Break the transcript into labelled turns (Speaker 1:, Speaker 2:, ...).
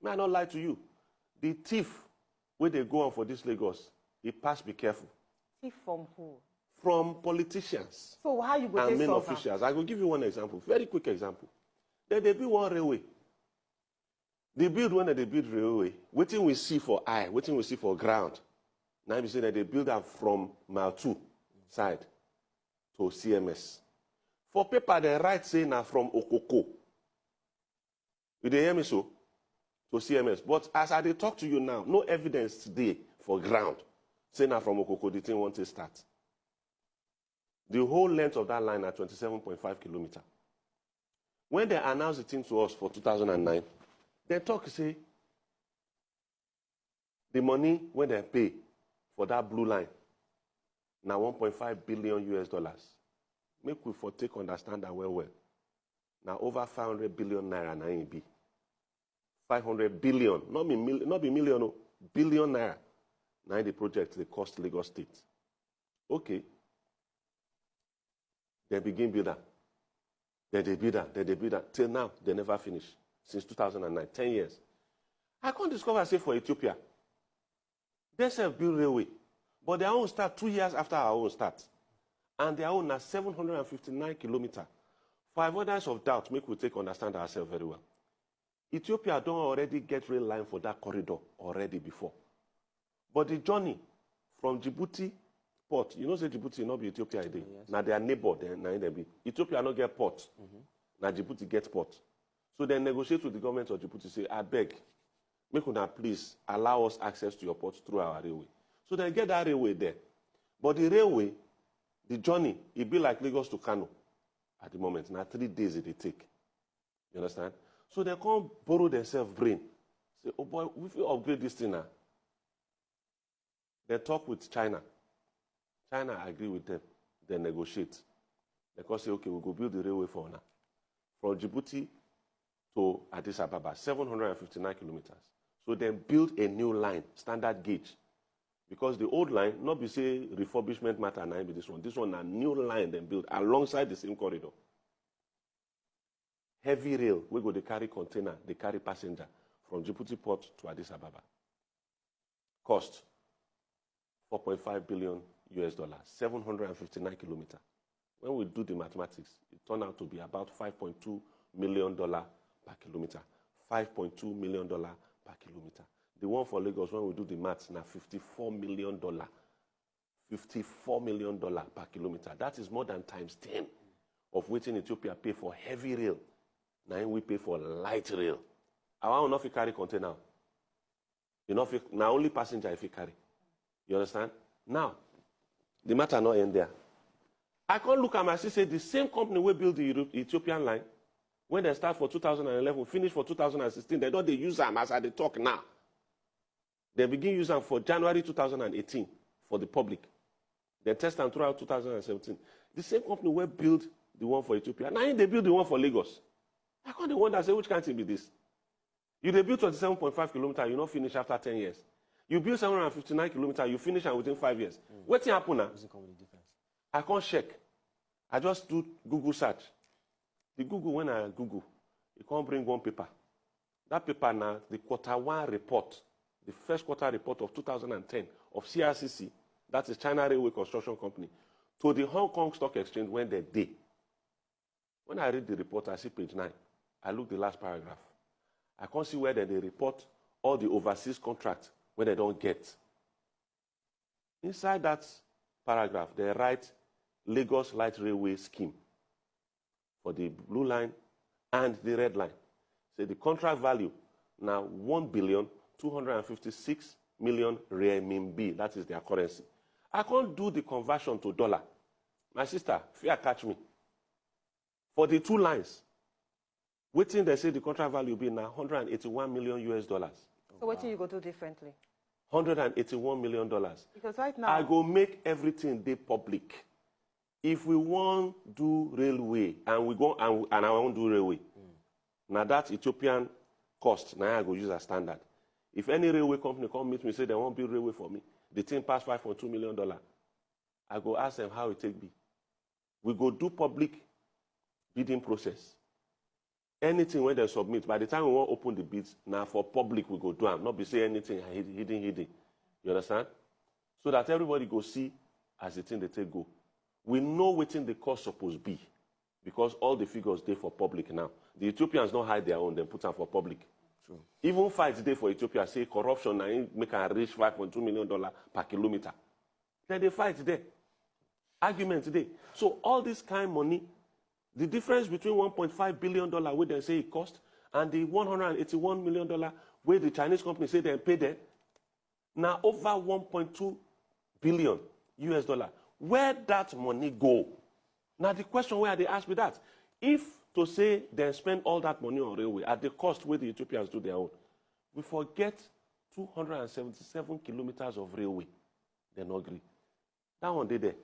Speaker 1: May I not lie to you? The thief, where they go on for this Lagos, he pass be careful.
Speaker 2: Thief from who?
Speaker 1: From politicians.
Speaker 2: So how you go
Speaker 1: and
Speaker 2: take
Speaker 1: main
Speaker 2: solve
Speaker 1: officials. I will give you one example, very quick example. Then they build one railway. They build when they build railway. Waiting we see for eye, waiting we see for ground. Now we say that they build that from mile 2 side to CMS. For paper, they write saying now from Okoko. You dey hear me so? To CMS. But as I talk to you now, no evidence today for ground saying now from Okoko the thing wants to start. The whole length of that line are 27.5 kilometers. When they announced the thing to us for 2009, they talk say the money when they pay for that blue line now 1.5 billion US dollars. Make we for take understand that well. Now over 500 billion naira na be. 500 billion, not be million, no, billion naira. Now the project they cost Lagos State. Okay. They begin build that. Then they build that. Till now, they never finish. Since 2009, 10 years. I can't discover, say, for Ethiopia, they self build railway. But their own start 2 years after our own start. And their own are 759 kilometers. For avoidance of doubt, make we take understand ourselves very well. Ethiopia don't already get rail line for that corridor already before. But the journey from Djibouti port, you know, say Djibouti not be Ethiopia today. Yes. Now their neighbor, they be. Ethiopia not get port. Now Djibouti get port. So they negotiate with the government of Djibouti, say, I beg, make una please allow us access to your port through our railway. So they get that railway there. But the railway, the journey, it be like Lagos to Kano at the moment. Now 3 days it take. You understand? So they can't borrow themselves brain. Say, oh boy, if we upgrade this thing now, they talk with China. China agree with them. They negotiate. They can say, okay, we'll go build the railway for now. From Djibouti to Addis Ababa, 759 kilometers. So then build a new line, standard gauge. Because the old line, not be say refurbishment matter, now be this one. This one a new line then built alongside the same corridor. Heavy rail, we go they carry container, they carry passenger from Djibouti port to Addis Ababa. Cost 4.5 billion US dollars, 759 kilometers. When we do the mathematics, it turned out to be about $5.2 million per kilometer. $5.2 million per kilometer. The one for Lagos, when we do the maths, now $54 million. $54 million per kilometer. That is more than times 10 of what in Ethiopia pay for heavy rail. Now we pay for light rail. I want not to carry container. You know, now only passenger if you carry. You understand? Now, the matter not end there. I can't look at my sister, say the same company will build the Ethiopian line, when they start for 2011, finish for 2016, they don't use them as they talk now. They begin using them for January 2018 for the public. They test them throughout 2017. The same company will build the one for Ethiopia. Now they build the one for Lagos. I can't wonder, say, which can't it be this? You they build 27.5 kilometers, you not finish after 10 years. You build 759 kilometers, you finish and within 5 years. What thing happen now? I can't check. I just do Google search. The Google, when I Google, it can't bring one paper. That paper now, the Q1 report, the first quarter report of 2010 of CRCC, that is China Railway Construction Company, to the Hong Kong Stock Exchange when they did. When I read the report, I see page 9. I look the last paragraph. I can't see where they report all the overseas contracts where they don't get. Inside that paragraph, they write Lagos Light Railway Scheme for the blue line and the red line. So the contract value now 1,256,000,000 renminbi. That is their currency. I can't do the conversion to dollar. My sister, fear catch me. For the 2 lines, waiting they say the contract value will be now 181 million US dollars.
Speaker 2: So what do you go do differently?
Speaker 1: $181 million.
Speaker 2: Because right now
Speaker 1: I go make everything they public. If we want do railway and we go and I want do railway, now that Ethiopian cost, now I go use as standard. If any railway company come meet me say they want build railway for me, the thing pass $5.2 million, I go ask them how it take be. We go do public bidding process. anything when they submit, by the time we want to open the bids, now for public we go do them, not be say anything hidden. You understand? So that everybody go see as the thing they take go. We know what the cost supposed be, because all the figures they for public now. The Ethiopians don't hide their own, they put them for public.
Speaker 3: True.
Speaker 1: Even fights day for Ethiopia say corruption and make a reach $5.2 million per kilometer. Then they fight there. Argument today. So all this kind of money, the difference between $1.5 billion where they say it cost and the $181 million where the Chinese company say they pay them, now over 1.2 billion US dollar. Where that money go? Now the question where they ask me that, if to say they spend all that money on railway at the cost where the Ethiopians do their own, we forget 277 kilometers of railway. They not agree. That one they there.